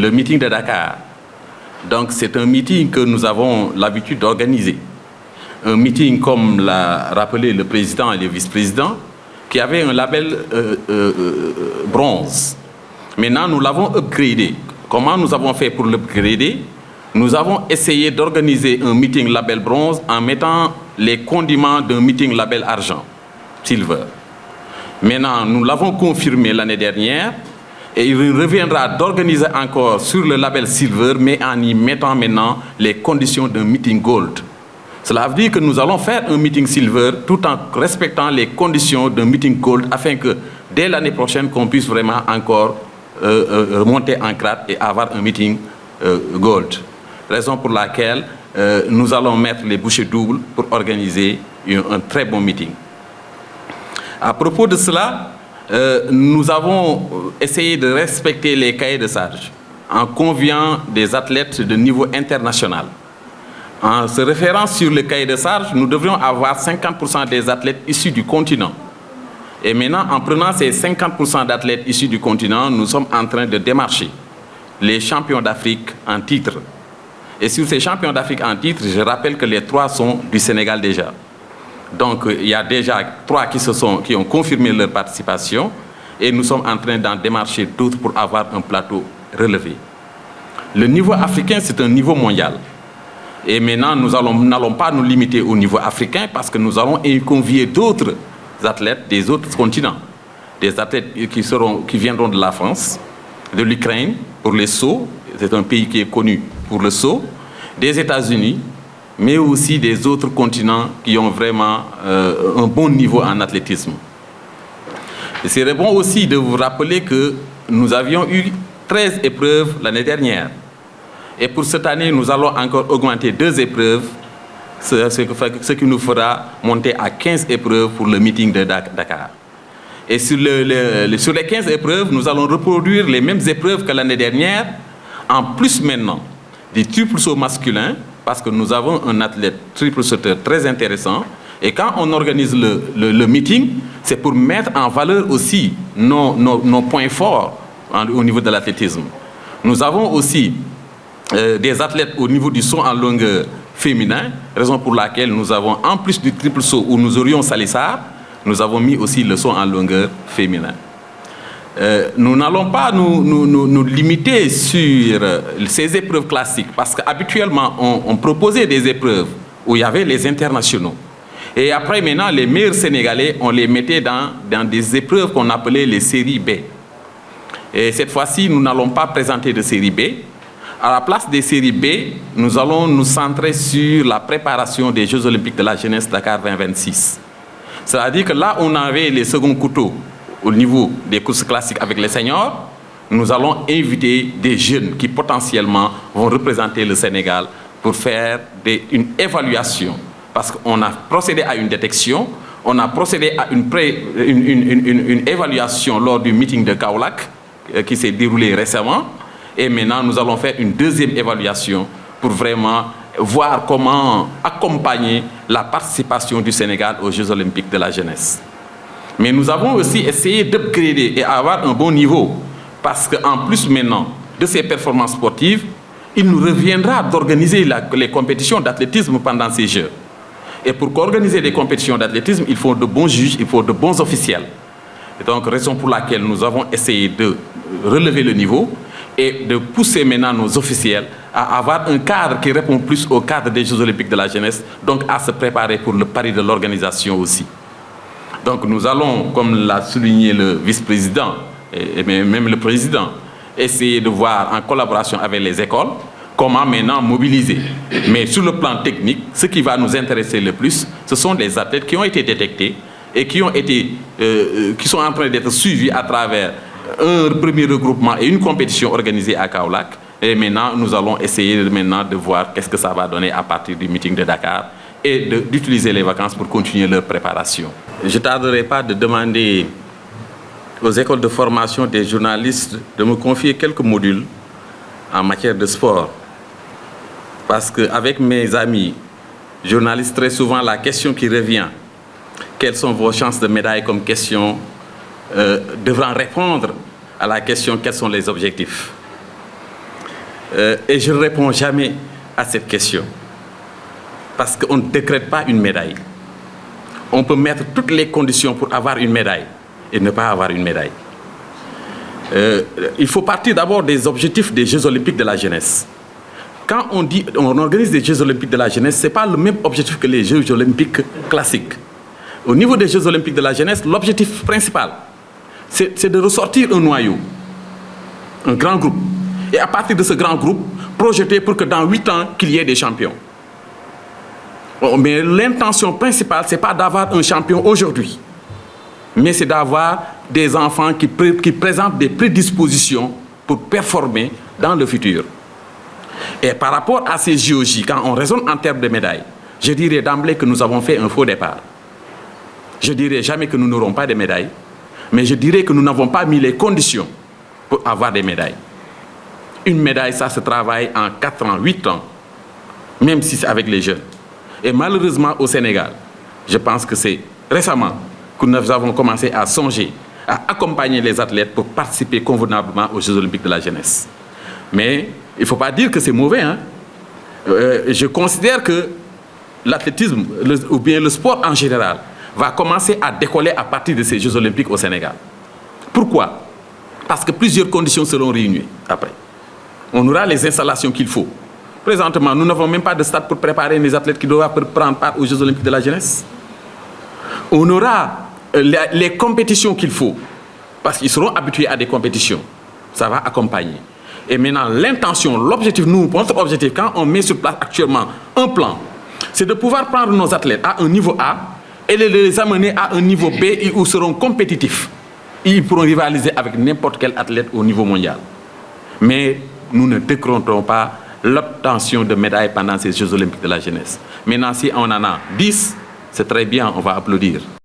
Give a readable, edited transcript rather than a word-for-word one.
le meeting de Dakar. Donc c'est un meeting que nous avons l'habitude d'organiser. Un meeting, comme l'a rappelé le président et le vice-président, qui avait un label bronze. Maintenant, nous l'avons upgradé. Comment nous avons fait pour l'upgrader? Nous avons essayé d'organiser un meeting label bronze en mettant les condiments d'un meeting label argent, silver. Maintenant, nous l'avons confirmé l'année dernière et il reviendra d'organiser encore sur le label silver, mais en y mettant maintenant les conditions d'un meeting gold. Cela veut dire que nous allons faire un meeting silver tout en respectant les conditions d'un meeting gold afin que dès l'année prochaine, qu'on puisse vraiment encore remonter en grade et avoir un meeting gold. Raison pour laquelle nous allons mettre les bouchées doubles pour organiser un très bon meeting. À propos de cela, nous avons essayé de respecter les cahiers de charges en conviant des athlètes de niveau international. En se référant sur le cahier de charges, nous devrions avoir 50% des athlètes issus du continent. Et maintenant, en prenant ces 50% d'athlètes issus du continent, nous sommes en train de démarcher les champions d'Afrique en titre. Et sur ces champions d'Afrique en titre, je rappelle que les 3 sont du Sénégal déjà. Donc, il y a déjà 3 qui ont confirmé leur participation et nous sommes en train d'en démarcher d'autres pour avoir un plateau relevé. Le niveau africain, c'est un niveau mondial. Et maintenant, nous n'allons pas nous limiter au niveau africain parce que nous allons convier d'autres athlètes des autres continents. Des athlètes qui viendront de la France, de l'Ukraine pour les sauts, c'est un pays qui est connu pour le saut, des États-Unis, mais aussi des autres continents qui ont vraiment un bon niveau en athlétisme. C'est bon aussi de vous rappeler que nous avions eu 13 épreuves l'année dernière. Et pour cette année, nous allons encore augmenter 2 épreuves, ce qui nous fera monter à 15 épreuves pour le meeting de Dakar. Et sur les 15 épreuves, nous allons reproduire les mêmes épreuves que l'année dernière, en plus maintenant du triple saut masculin, parce que nous avons un athlète triple sauteur très intéressant. Et quand on organise le meeting, c'est pour mettre en valeur aussi nos points forts au niveau de l'athlétisme. Nous avons aussi des athlètes au niveau du saut en longueur féminin, raison pour laquelle nous avons, en plus du triple saut où nous aurions Salissar, nous avons mis aussi le saut en longueur féminin. Nous n'allons pas nous limiter sur ces épreuves classiques parce qu'habituellement, on proposait des épreuves où il y avait les internationaux. Et après, maintenant, les meilleurs Sénégalais, on les mettait dans des épreuves qu'on appelait les séries B. Et cette fois-ci, nous n'allons pas présenter de série B. À la place des séries B, nous allons nous centrer sur la préparation des Jeux Olympiques de la jeunesse Dakar 2026. C'est-à-dire que là, on avait les seconds couteaux au niveau des courses classiques avec les seniors. Nous allons inviter des jeunes qui potentiellement vont représenter le Sénégal pour faire une évaluation. Parce qu'on a procédé à une détection, on a procédé à une évaluation lors du meeting de Kaolack qui s'est déroulé récemment. Et maintenant, nous allons faire une deuxième évaluation pour vraiment voir comment accompagner la participation du Sénégal aux Jeux Olympiques de la jeunesse. Mais nous avons aussi essayé d'upgrader et avoir un bon niveau parce qu'en plus maintenant de ces performances sportives, il nous reviendra d'organiser les compétitions d'athlétisme pendant ces Jeux. Et pour organiser des compétitions d'athlétisme, il faut de bons juges, il faut de bons officiels. Et donc, raison pour laquelle nous avons essayé de relever le niveau et de pousser maintenant nos officiels à avoir un cadre qui répond plus au cadre des Jeux Olympiques de la jeunesse, donc à se préparer pour le pari de l'organisation aussi. Donc nous allons, comme l'a souligné le vice-président et même le président, essayer de voir en collaboration avec les écoles comment maintenant mobiliser. Mais sur le plan technique, ce qui va nous intéresser le plus, ce sont les athlètes qui ont été détectés et qui sont en train d'être suivis à travers un premier regroupement et une compétition organisée à Kaolack. Et maintenant, nous allons essayer de voir qu'est-ce que ça va donner à partir du meeting de Dakar et d'utiliser les vacances pour continuer leur préparation. Je ne tarderai pas de demander aux écoles de formation des journalistes de me confier quelques modules en matière de sport. Parce qu'avec mes amis journalistes, très souvent, la question qui revient, quelles sont vos chances de médaille comme question, devant répondre à la question, quels sont les objectifs. Et je ne réponds jamais à cette question. Parce qu'on ne décrète pas une médaille. On peut mettre toutes les conditions pour avoir une médaille et ne pas avoir une médaille. Il faut partir d'abord des objectifs des Jeux Olympiques de la jeunesse. Quand on organise des Jeux Olympiques de la jeunesse, ce n'est pas le même objectif que les Jeux Olympiques classiques. Au niveau des Jeux Olympiques de la jeunesse, l'objectif principal, c'est de ressortir un noyau, un grand groupe. Et à partir de ce grand groupe, projeter pour que dans 8 ans, qu'il y ait des champions. Mais l'intention principale, ce n'est pas d'avoir un champion aujourd'hui, mais c'est d'avoir des enfants qui présentent des prédispositions pour performer dans le futur. Et par rapport à ces JOJ, quand on raisonne en termes de médailles, je dirais d'emblée que nous avons fait un faux départ. Je ne dirais jamais que nous n'aurons pas de médailles, mais je dirais que nous n'avons pas mis les conditions pour avoir des médailles. Une médaille, ça se travaille en 4 ans, 8 ans, même si c'est avec les jeunes. Et malheureusement, au Sénégal, je pense que c'est récemment que nous avons commencé à songer, à accompagner les athlètes pour participer convenablement aux Jeux Olympiques de la jeunesse. Mais il ne faut pas dire que c'est mauvais. Je considère que l'athlétisme, ou bien le sport en général, va commencer à décoller à partir de ces Jeux Olympiques au Sénégal. Pourquoi? Parce que plusieurs conditions seront réunies après. On aura les installations qu'il faut. Présentement, nous n'avons même pas de stade pour préparer les athlètes qui doivent prendre part aux Jeux Olympiques de la jeunesse. On aura les compétitions qu'il faut, parce qu'ils seront habitués à des compétitions. Ça va accompagner. Et maintenant, l'intention, l'objectif, notre objectif, quand on met sur place actuellement un plan, c'est de pouvoir prendre nos athlètes à un niveau A et les amener à un niveau B où ils seront compétitifs. Ils pourront rivaliser avec n'importe quel athlète au niveau mondial. Mais nous ne décrontons pas l'obtention de médailles pendant ces Jeux Olympiques de la jeunesse. Maintenant, si on en a 10, c'est très bien, on va applaudir.